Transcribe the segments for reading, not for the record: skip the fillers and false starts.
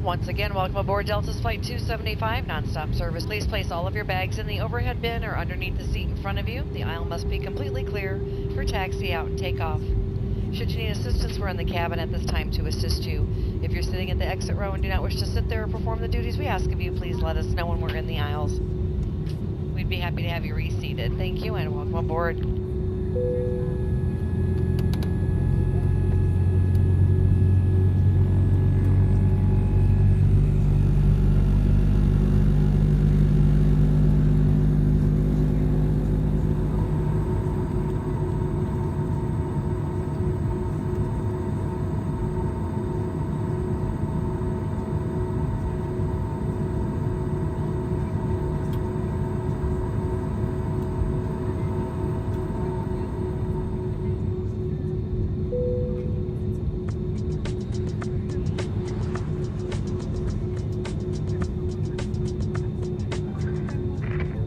Once again, welcome aboard Delta's Flight 275 nonstop service. Please place all of your bags in the overhead bin or underneath the seat in front of you. The aisle must be completely clear for taxi out and takeoff. Should you need assistance, we're in the cabin at this time to assist you. If you're sitting at the exit row and do not wish to sit there or perform the duties we ask of you, please let us know when we're in the aisles. We'd be happy to have you reseated. Thank you and welcome aboard.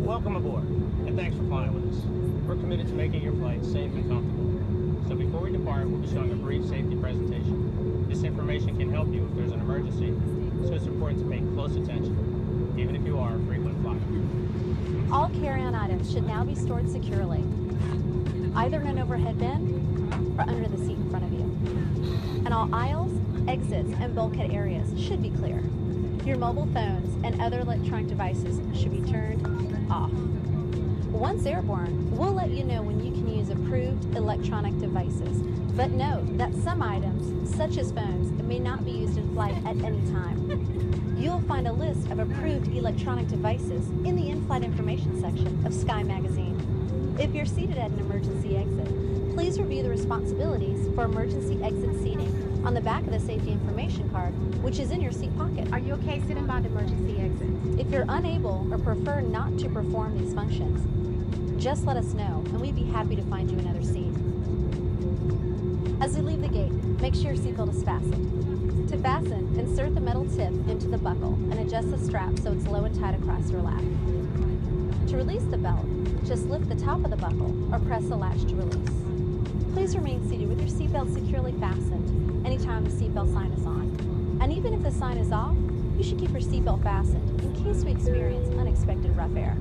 Welcome aboard, and thanks for flying with us. We're committed to making your flight safe and comfortable. So before we depart, we'll be showing a brief safety presentation. This information can help you if there's an emergency, so it's important to pay close attention, even if you are a frequent flyer. All carry-on items should now be stored securely, either in an overhead bin or under the seat in front of you. And all aisles, exits, and bulkhead areas should be clear. Your mobile phones and other electronic devices should be turned off. Once airborne, we'll let you know when you can use approved electronic devices. But note that some items, such as phones, may not be used in flight at any time. You'll find a list of approved electronic devices in the in-flight information section of Sky Magazine. If you're seated at an emergency exit, please review the responsibilities for emergency exit seating on the back of the safety information card, which is in your seat pocket. Are you okay sitting by the emergency exit? If you're unable or prefer not to perform these functions, just let us know and we'd be happy to find you another seat. As we leave the gate, make sure your seatbelt is fastened. To fasten, insert the metal tip into the buckle and adjust the strap so it's low and tight across your lap. To release the belt, just lift the top of the buckle or press the latch to release. Please remain seated with your seatbelt securely fastened anytime the seatbelt sign is on. And even if the sign is off, you should keep your seatbelt fastened in case we experience unexpected rough air.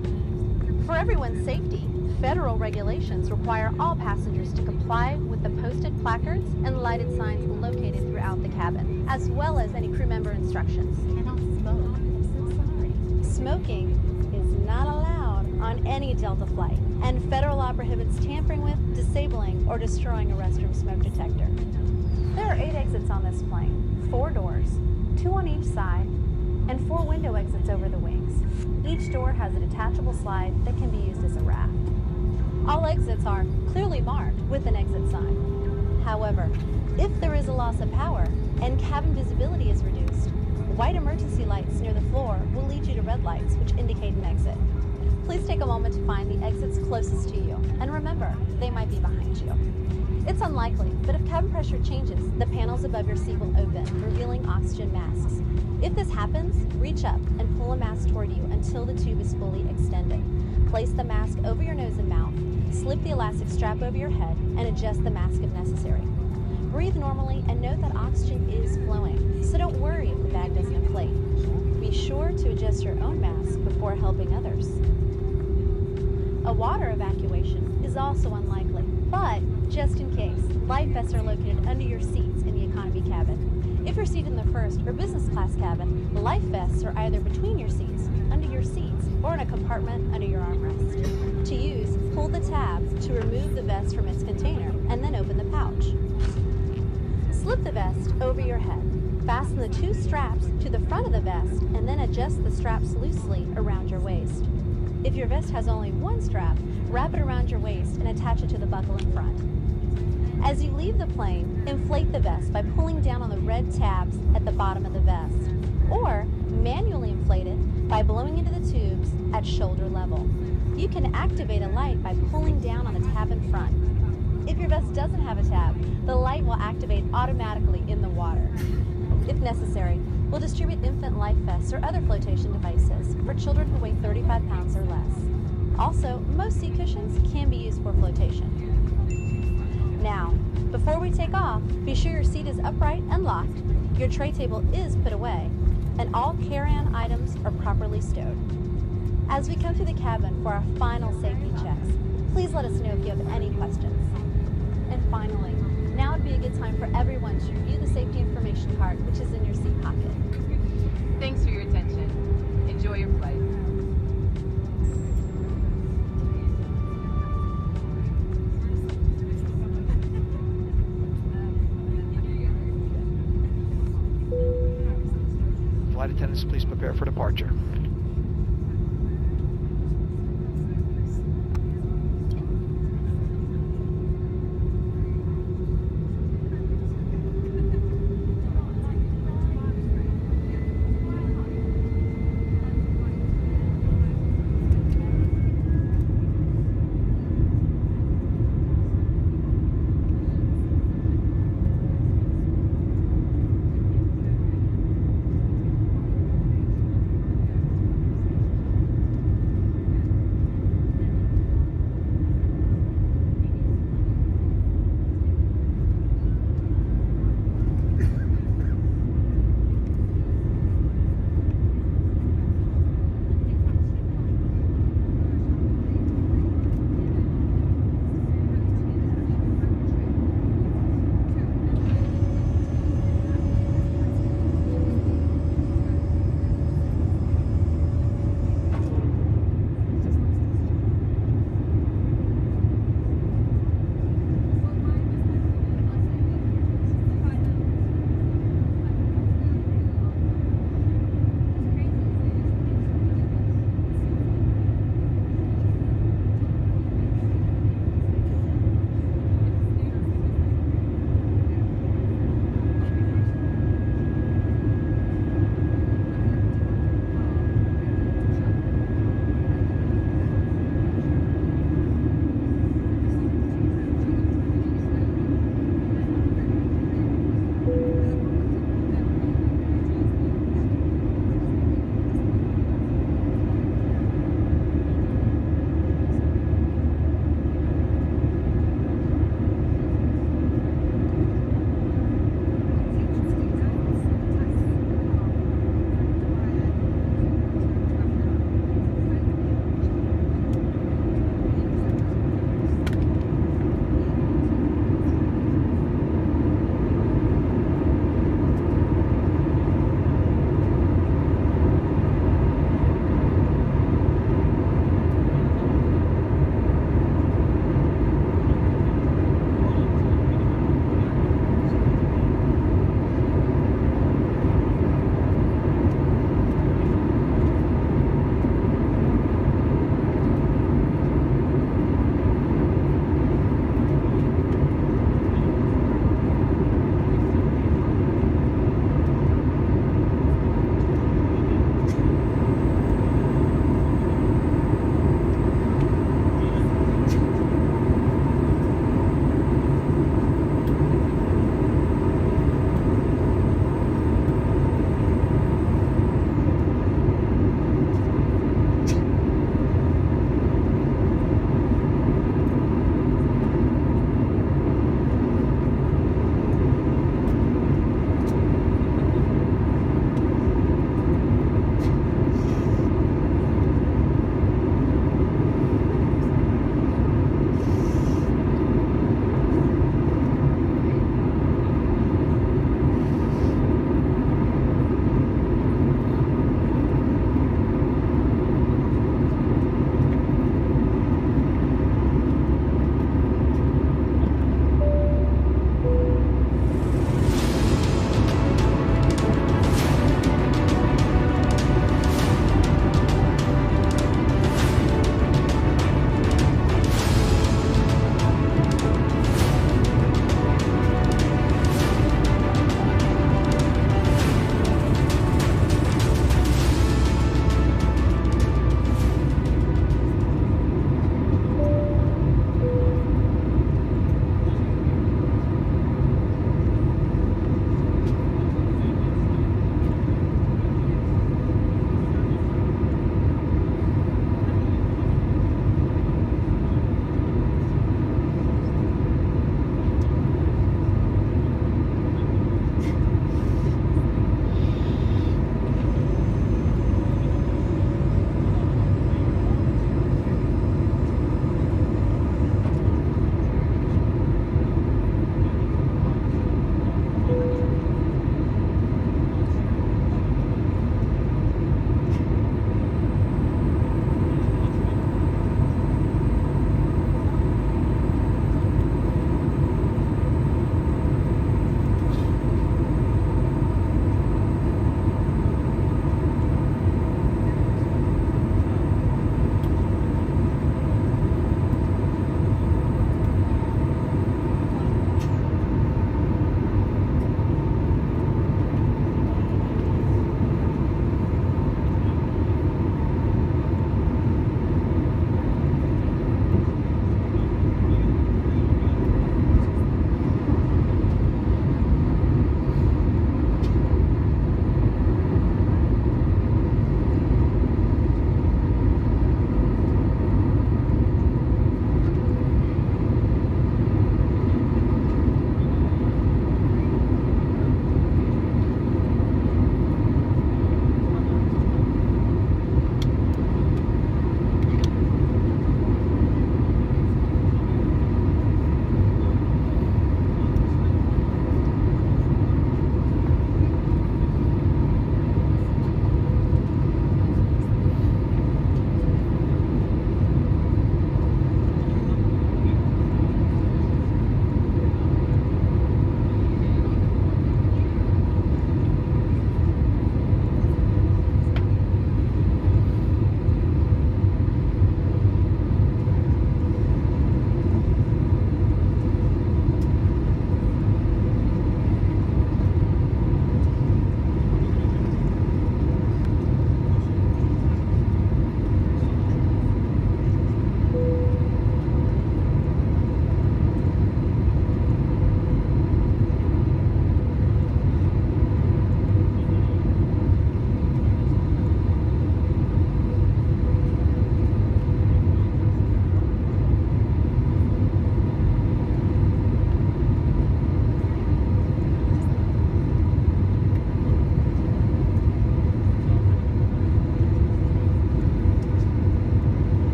For everyone's safety, federal regulations require all passengers to comply with the posted placards and lighted signs located throughout the cabin, as well as any crew member instructions. Cannot smoke. I'm so sorry. Smoking is not allowed on any Delta flight, and federal law prohibits tampering with, disabling, or destroying a restroom smoke detector. There are 8 exits on this plane, 4 doors, 2 on each side, and 4 window exits over the wings. Each door has a detachable slide that can be used as a raft. All exits are clearly marked with an exit sign. However, if there is a loss of power and cabin visibility is reduced, white emergency lights near the floor will lead you to red lights, which indicate an exit. Please take a moment to find the exits closest to you, and remember, they might be behind you. It's unlikely, but if cabin pressure changes, the panels above your seat will open, revealing oxygen masks. If this happens, reach up and pull a mask toward you until the tube is fully extended. Place the mask over your nose and mouth, slip the elastic strap over your head, and adjust the mask if necessary. Breathe normally and note that oxygen is flowing, so don't worry if the bag doesn't inflate. Be sure to adjust your own mask before helping others. A water evacuation is also unlikely, but just in case, life vests are located under your seats in the economy cabin. If you're seated in the first or business class cabin, the life vests are either between your seats, under your seats, or in a compartment under your armrest. To use, pull the tab to remove the vest from its container and then open the pouch. Slip the vest over your head. Fasten the 2 straps to the front of the vest and then adjust the straps loosely around your waist. If your vest has only 1 strap, wrap it around your waist and attach it to the buckle in front. As you leave the plane, inflate the vest by pulling down on the red tabs at the bottom of the vest, or manually inflate it by blowing into the tubes at shoulder level. You can activate a light by pulling down on the tab in front. If your vest doesn't have a tab, the light will activate automatically in the water. If necessary, we'll distribute infant life vests or other flotation devices for children who weigh 35 pounds or less. Also, most seat cushions can be used for flotation. Now, before we take off, be sure your seat is upright and locked, your tray table is put away, and all carry-on items are properly stowed. As we come through the cabin for our final safety checks, please let us know if you have any questions. And finally, now would be a good time for everyone to review the safety information card, which is in your seat pocket. Thanks for your attention. Enjoy your flight. Flight attendants, please prepare for departure.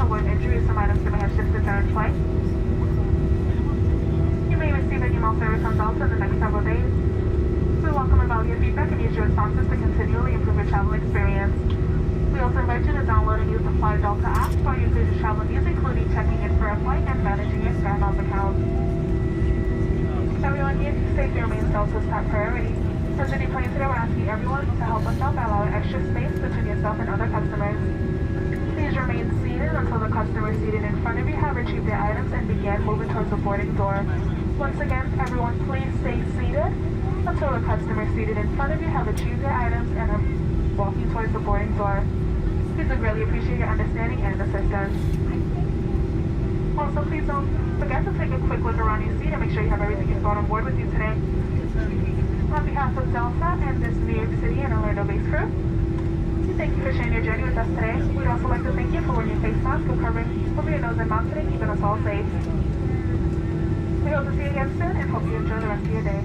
to avoid injuries from items that may have shifted during flight. You may receive an email survey from Delta in the next several days. We welcome and value your feedback and use your responses to continually improve your travel experience. We also invite you to download and use the Fly Delta app for your usage travel news, including checking in for a flight and managing your SkyMiles account. Everyone here, safety remains Delta's top priority. For the plane today, we're asking everyone to help us out by allowing extra space between yourself and other customers. Please remain seated until the customer seated in front of you have retrieved their items and began moving towards the boarding door. Once again, everyone please stay seated until the customer seated in front of you have retrieved their items and are walking towards the boarding door. Please would really appreciate your understanding and assistance. Also, please don't forget to take a quick look around your seat and make sure you have everything you brought on board with you today. On behalf of Delta and this New York City and Orlando-based crew, we thank you for sharing your journey with us today. We'd also like to thank you for wearing your face mask or covering over your nose and mouth today, keeping us all safe. We hope to see you again soon and hope you enjoy the rest of your day.